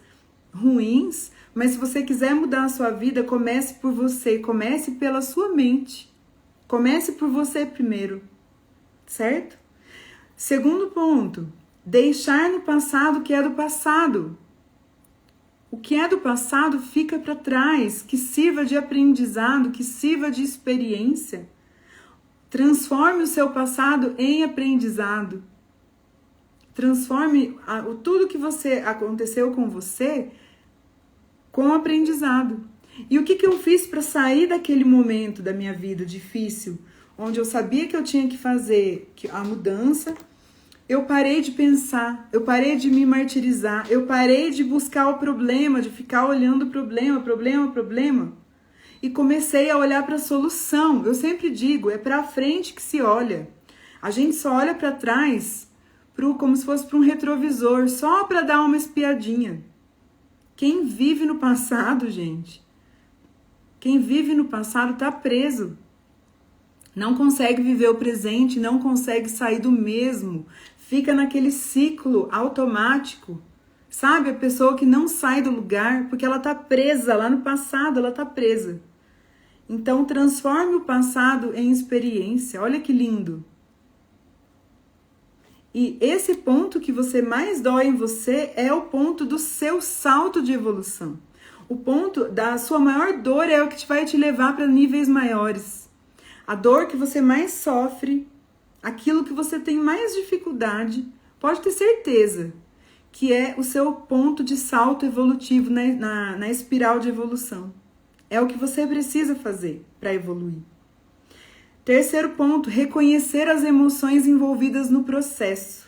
ruins, mas se você quiser mudar a sua vida, comece por você, comece pela sua mente. Comece por você primeiro, certo? Segundo ponto, deixar no passado o que é do passado. O que é do passado fica para trás, que sirva de aprendizado, que sirva de experiência. Transforme o seu passado em aprendizado. Transforme tudo que aconteceu com você com aprendizado. E o que eu fiz para sair daquele momento da minha vida difícil, onde eu sabia que eu tinha que fazer a mudança? Eu parei de pensar, eu parei de me martirizar, eu parei de buscar o problema, de ficar olhando o problema, e comecei a olhar para a solução. Eu sempre digo, é para frente que se olha. A gente só olha para trás, como se fosse para um retrovisor, só para dar uma espiadinha. Quem vive no passado, gente, quem vive no passado está preso. Não consegue viver o presente, não consegue sair do mesmo. Fica naquele ciclo automático. Sabe? A pessoa que não sai do lugar porque ela está presa lá no passado, ela está presa. Então, transforme o passado em experiência. Olha que lindo. E esse ponto que você mais dói em você é o ponto do seu salto de evolução. O ponto da sua maior dor é o que vai te levar para níveis maiores. A dor que você mais sofre, aquilo que você tem mais dificuldade, pode ter certeza que é o seu ponto de salto evolutivo na espiral de evolução. É o que você precisa fazer para evoluir. Terceiro ponto, reconhecer as emoções envolvidas no processo.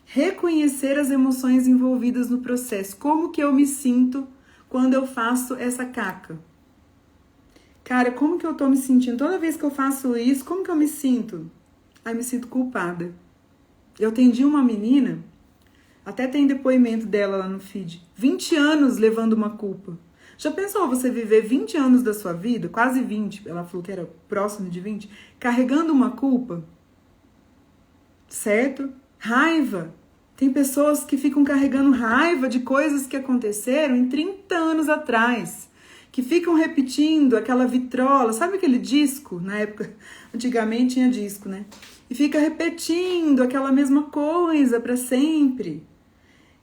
Reconhecer as emoções envolvidas no processo. Como que eu me sinto quando eu faço essa caca? Cara, como que eu tô me sentindo? Toda vez que eu faço isso, como que eu me sinto? Ai, me sinto culpada. Eu atendi uma menina, até tem depoimento dela lá no feed, 20 anos levando uma culpa. Já pensou você viver 20 anos da sua vida, quase 20, ela falou que era próximo de 20, carregando uma culpa? Certo? Raiva. Tem pessoas que ficam carregando raiva de coisas que aconteceram em 30 anos atrás, que ficam repetindo aquela vitrola, sabe aquele disco? Na época, antigamente tinha disco, né? E fica repetindo aquela mesma coisa para sempre.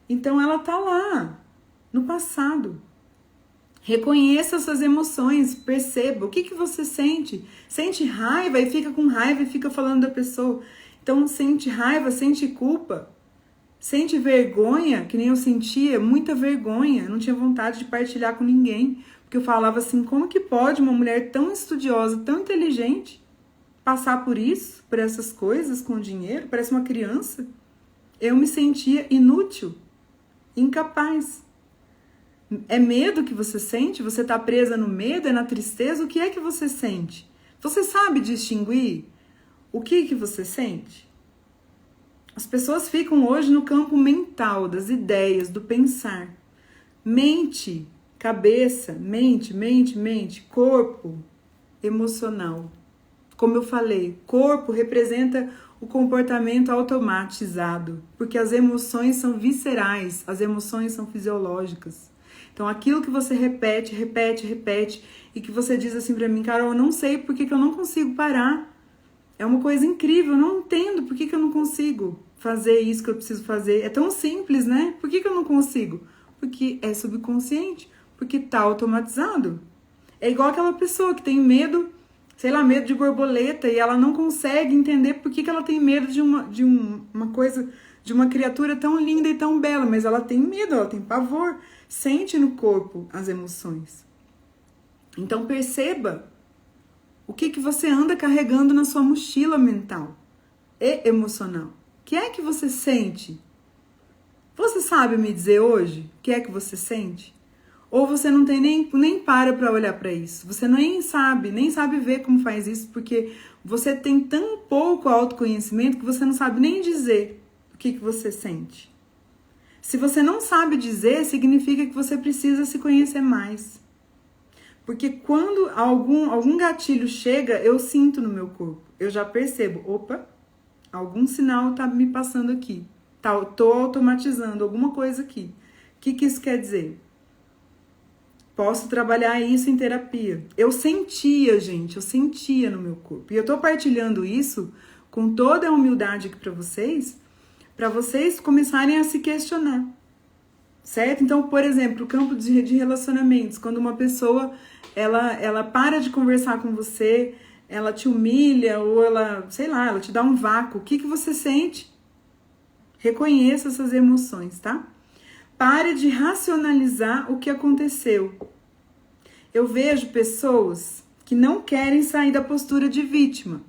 Então ela tá lá, no passado. Reconheça suas emoções, perceba o que você sente. Sente raiva e fica com raiva e fica falando da pessoa. Então sente raiva, sente culpa, sente vergonha, que nem eu sentia, muita vergonha. Eu não tinha vontade de partilhar com ninguém, porque eu falava assim, como que pode uma mulher tão estudiosa, tão inteligente, passar por isso, por essas coisas com dinheiro? Parece uma criança. Eu me sentia inútil, incapaz. É medo que você sente? Você está presa no medo? É na tristeza? O que é que você sente? Você sabe distinguir o que você sente? As pessoas ficam hoje no campo mental, das ideias, do pensar. Mente, cabeça, mente, corpo, emocional. Como eu falei, corpo representa o comportamento automatizado, porque as emoções são viscerais, as emoções são fisiológicas. Então, aquilo que você repete, e que você diz assim pra mim, Carol, eu não sei por que eu não consigo parar. É uma coisa incrível, eu não entendo por que eu não consigo fazer isso que eu preciso fazer. É tão simples, né? Por que eu não consigo? Porque é subconsciente, porque tá automatizado. É igual aquela pessoa que tem medo, sei lá, medo de borboleta, e ela não consegue entender por que ela tem medo de uma coisa, de uma criatura tão linda e tão bela, mas ela tem medo, ela tem pavor. Sente no corpo as emoções. Então perceba o que você anda carregando na sua mochila mental e emocional. O que é que você sente? Você sabe me dizer hoje o que é que você sente? Ou você não tem nem para olhar para isso? Você nem sabe ver como faz isso, porque você tem tão pouco autoconhecimento que você não sabe nem dizer o que você sente. Se você não sabe dizer, significa que você precisa se conhecer mais. Porque quando algum gatilho chega, eu sinto no meu corpo. Eu já percebo, opa, algum sinal tá me passando aqui. Tô automatizando alguma coisa aqui. O que isso quer dizer? Posso trabalhar isso em terapia. Eu sentia, gente, no meu corpo. E eu tô partilhando isso com toda a humildade aqui para vocês começarem a se questionar, certo? Então, por exemplo, o campo de relacionamentos, quando uma pessoa, ela para de conversar com você, ela te humilha, ou ela, sei lá, ela te dá um vácuo, o que você sente? Reconheça essas emoções, tá? Pare de racionalizar o que aconteceu. Eu vejo pessoas que não querem sair da postura de vítima.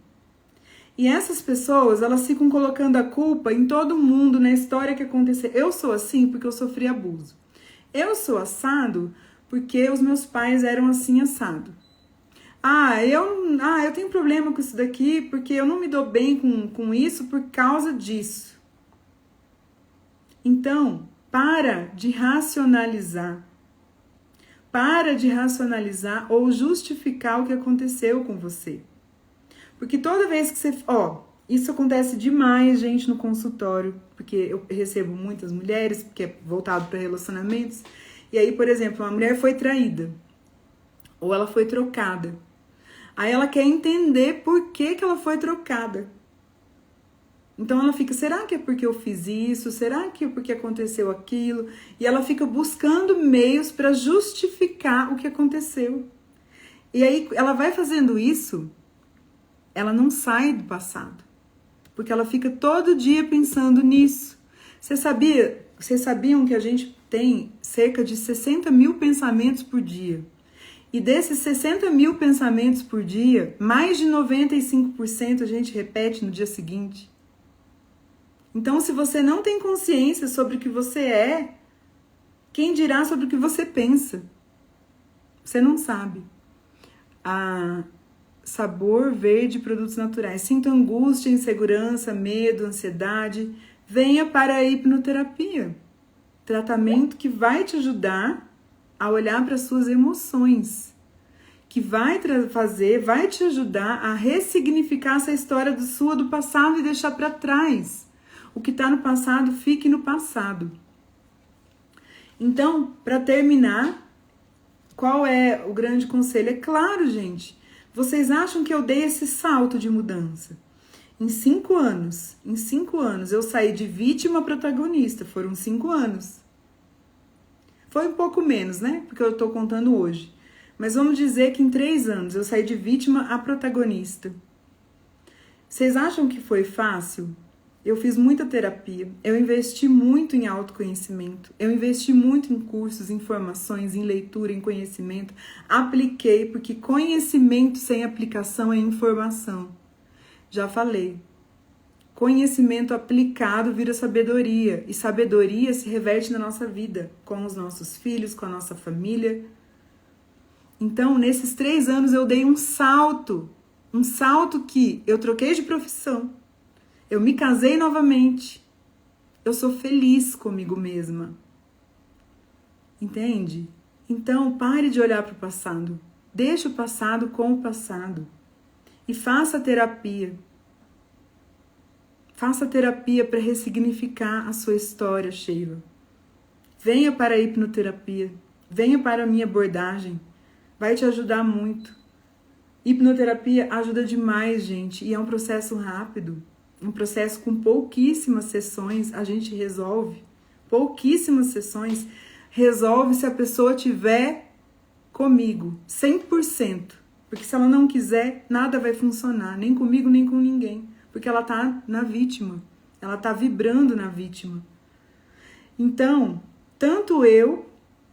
E essas pessoas, elas ficam colocando a culpa em todo mundo, na história que aconteceu. Eu sou assim porque eu sofri abuso. Eu sou assado porque os meus pais eram assim assado. Eu tenho problema com isso daqui porque eu não me dou bem com isso por causa disso. Então, para de racionalizar. Para de racionalizar ou justificar o que aconteceu com você. Porque toda vez que você... isso acontece demais, gente, no consultório. Porque eu recebo muitas mulheres, porque é voltado para relacionamentos. E aí, por exemplo, uma mulher foi traída. Ou ela foi trocada. Aí ela quer entender por que ela foi trocada. Então ela fica, será que é porque eu fiz isso? Será que é porque aconteceu aquilo? E ela fica buscando meios para justificar o que aconteceu. E aí ela vai fazendo isso, ela não sai do passado. Porque ela fica todo dia pensando nisso. Vocês sabiam que a gente tem cerca de 60 mil pensamentos por dia? E desses 60 mil pensamentos por dia, mais de 95% a gente repete no dia seguinte. Então, se você não tem consciência sobre o que você é, quem dirá sobre o que você pensa? Você não sabe. Sabor verde, produtos naturais. Sinto angústia, insegurança, medo, ansiedade. Venha para a hipnoterapia. Tratamento que vai te ajudar a olhar para as suas emoções. Que vai te ajudar a ressignificar essa história do passado e deixar para trás. O que está no passado, fique no passado. Então, para terminar, qual é o grande conselho? É claro, gente, vocês acham que eu dei esse salto de mudança? Em 5 anos, eu saí de vítima a protagonista, foram 5 anos. Foi um pouco menos, né? Porque eu estou contando hoje. Mas vamos dizer que em 3 anos eu saí de vítima a protagonista. Vocês acham que foi fácil? Eu fiz muita terapia, eu investi muito em autoconhecimento, eu investi muito em cursos, em formações, em leitura, em conhecimento. Apliquei, porque conhecimento sem aplicação é informação. Já falei. Conhecimento aplicado vira sabedoria, e sabedoria se reverte na nossa vida, com os nossos filhos, com a nossa família. Então, nesses 3 anos eu dei um salto que eu troquei de profissão. Eu me casei novamente. Eu sou feliz comigo mesma. Entende? Então, pare de olhar para o passado. Deixe o passado com o passado. E faça terapia. Faça terapia para ressignificar a sua história, Sheila. Venha para a hipnoterapia. Venha para a minha abordagem. Vai te ajudar muito. Hipnoterapia ajuda demais, gente. E é um processo rápido. Um processo com pouquíssimas sessões a gente resolve. Pouquíssimas sessões resolve se a pessoa tiver comigo, 100%. Porque se ela não quiser, nada vai funcionar, nem comigo, nem com ninguém. Porque ela tá na vítima, ela tá vibrando na vítima. Então, tanto eu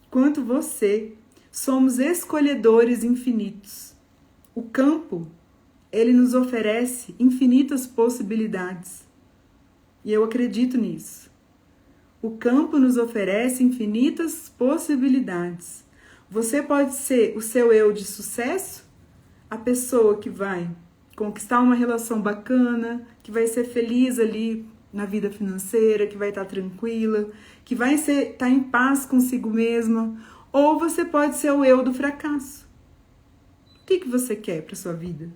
quanto você somos escolhedores infinitos. O campo, ele nos oferece infinitas possibilidades. E eu acredito nisso. O campo nos oferece infinitas possibilidades. Você pode ser o seu eu de sucesso, a pessoa que vai conquistar uma relação bacana, que vai ser feliz ali na vida financeira, que vai estar tranquila, que vai estar em paz consigo mesma. Ou você pode ser o eu do fracasso. O que você quer para sua vida?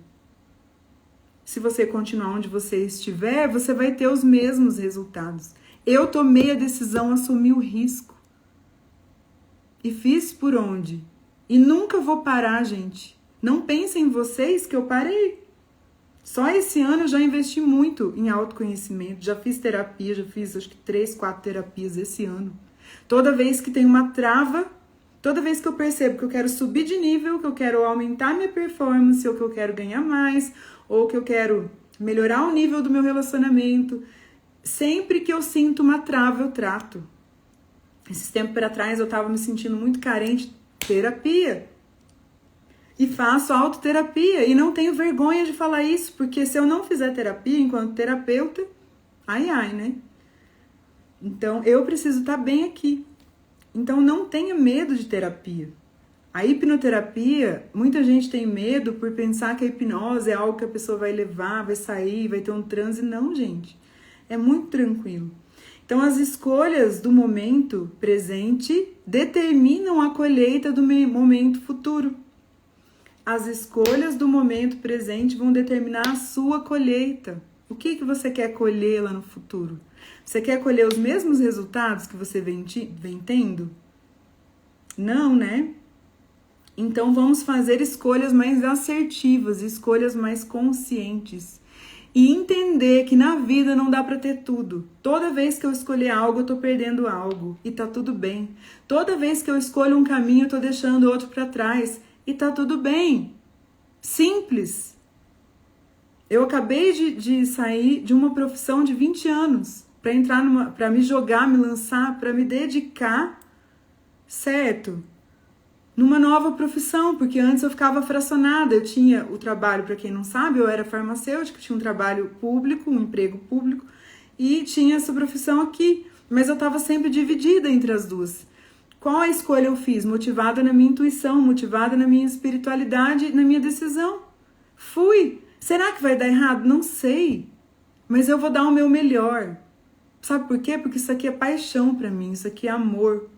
Se você continuar onde você estiver, você vai ter os mesmos resultados. Eu tomei a decisão, assumi o risco. E fiz por onde? E nunca vou parar, gente. Não pensem em vocês que eu parei. Só esse ano eu já investi muito em autoconhecimento. Já fiz terapia, já fiz acho que 3, 4 terapias esse ano. Toda vez que tem uma trava, toda vez que eu percebo que eu quero subir de nível, que eu quero aumentar minha performance, ou que eu quero ganhar mais, ou que eu quero melhorar o nível do meu relacionamento, sempre que eu sinto uma trava, eu trato. Esses tempos para trás eu estava me sentindo muito carente, terapia. E faço autoterapia e não tenho vergonha de falar isso, porque se eu não fizer terapia enquanto terapeuta, ai, né? Então eu preciso estar bem aqui. Então não tenha medo de terapia. A hipnoterapia, muita gente tem medo por pensar que a hipnose é algo que a pessoa vai levar, vai sair, vai ter um transe. Não, gente. É muito tranquilo. Então, as escolhas do momento presente determinam a colheita do momento futuro. As escolhas do momento presente vão determinar a sua colheita. O que você quer colher lá no futuro? Você quer colher os mesmos resultados que você vem tendo? Não, né? Então, vamos fazer escolhas mais assertivas, escolhas mais conscientes. E entender que na vida não dá para ter tudo. Toda vez que eu escolher algo, eu tô perdendo algo. E tá tudo bem. Toda vez que eu escolho um caminho, eu tô deixando outro para trás. E tá tudo bem. Simples. Eu acabei de sair de uma profissão de 20 anos. Para me jogar, me lançar, para me dedicar. Certo? numa nova profissão, porque antes eu ficava fracionada. Eu tinha o trabalho, para quem não sabe, eu era farmacêutica, tinha um trabalho público, um emprego público, e tinha essa profissão aqui, mas eu estava sempre dividida entre as duas. Qual a escolha eu fiz? Motivada na minha intuição, motivada na minha espiritualidade, na minha decisão. Fui. Será que vai dar errado? Não sei, mas eu vou dar o meu melhor. Sabe por quê? Porque isso aqui é paixão para mim, isso aqui é amor.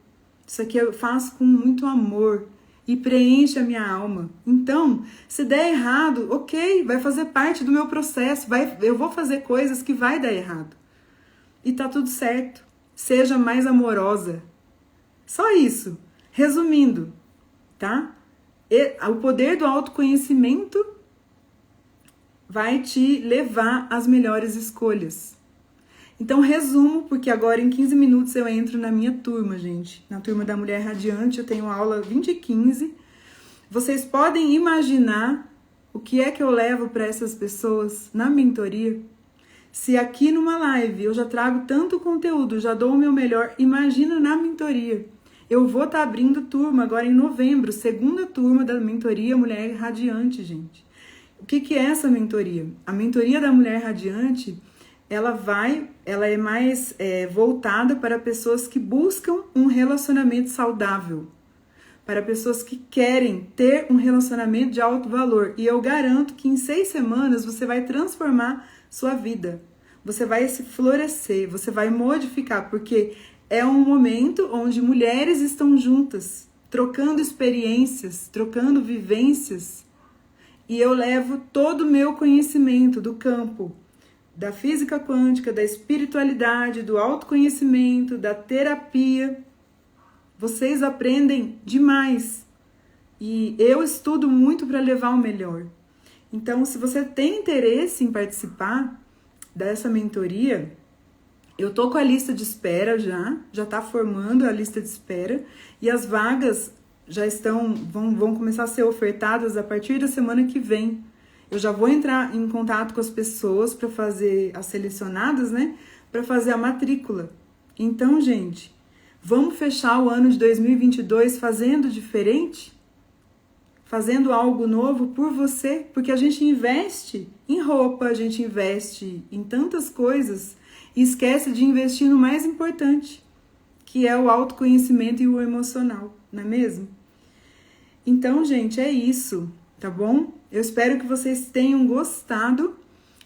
Isso aqui eu faço com muito amor e preenche a minha alma. Então, se der errado, ok, vai fazer parte do meu processo. Eu vou fazer coisas que vai dar errado. E tá tudo certo. Seja mais amorosa. Só isso. Resumindo, tá? O poder do autoconhecimento vai te levar às melhores escolhas. Então, resumo, porque agora em 15 minutos eu entro na minha turma, gente. Na turma da Mulher Radiante, eu tenho aula 20 e 15. Vocês podem imaginar o que é que eu levo para essas pessoas na mentoria? Se aqui numa live eu já trago tanto conteúdo, já dou o meu melhor, imagina na mentoria. Eu vou estar abrindo turma agora em novembro, segunda turma da mentoria Mulher Radiante, gente. O que é essa mentoria? A mentoria da Mulher Radiante, ela é mais voltada para pessoas que buscam um relacionamento saudável, para pessoas que querem ter um relacionamento de alto valor. E eu garanto que em 6 semanas você vai transformar sua vida. Você vai se florescer, você vai modificar, porque é um momento onde mulheres estão juntas, trocando experiências, trocando vivências. E eu levo todo o meu conhecimento do campo da física quântica, da espiritualidade, do autoconhecimento, da terapia. Vocês aprendem demais. E eu estudo muito para levar o melhor. Então, se você tem interesse em participar dessa mentoria, eu tô com a lista de espera já tá formando a lista de espera, e as vagas já vão começar a ser ofertadas a partir da semana que vem. Eu já vou entrar em contato com as pessoas para fazer as selecionadas, né? Para fazer a matrícula. Então, gente, vamos fechar o ano de 2022 fazendo diferente? Fazendo algo novo por você? Porque a gente investe em roupa, a gente investe em tantas coisas e esquece de investir no mais importante, que é o autoconhecimento e o emocional, não é mesmo? Então, gente, é isso, tá bom? Eu espero que vocês tenham gostado.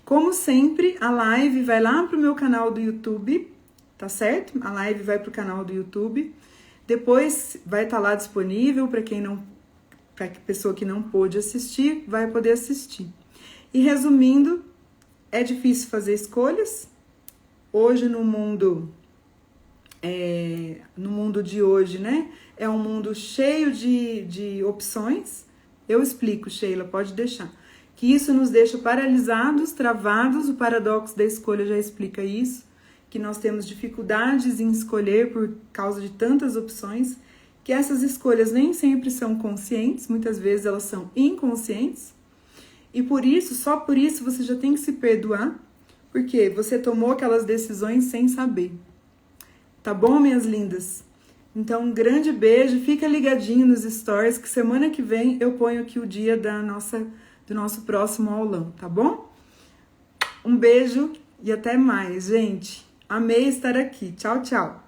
Como sempre, a live vai lá pro meu canal do YouTube, tá certo? A live vai pro canal do YouTube. Depois vai estar lá disponível para a pessoa que não pôde assistir, vai poder assistir. E resumindo, é difícil fazer escolhas. Hoje no mundo de hoje, né? É um mundo cheio de opções. Eu explico, Sheila, pode deixar. Que isso nos deixa paralisados, travados. O paradoxo da escolha já explica isso. Que nós temos dificuldades em escolher por causa de tantas opções. Que essas escolhas nem sempre são conscientes, muitas vezes elas são inconscientes. E por isso, só por isso, você já tem que se perdoar, porque você tomou aquelas decisões sem saber. Tá bom, minhas lindas? Então, um grande beijo, fica ligadinho nos stories, que semana que vem eu ponho aqui o dia do nosso próximo aulão, tá bom? Um beijo e até mais, gente. Amei estar aqui. Tchau, tchau.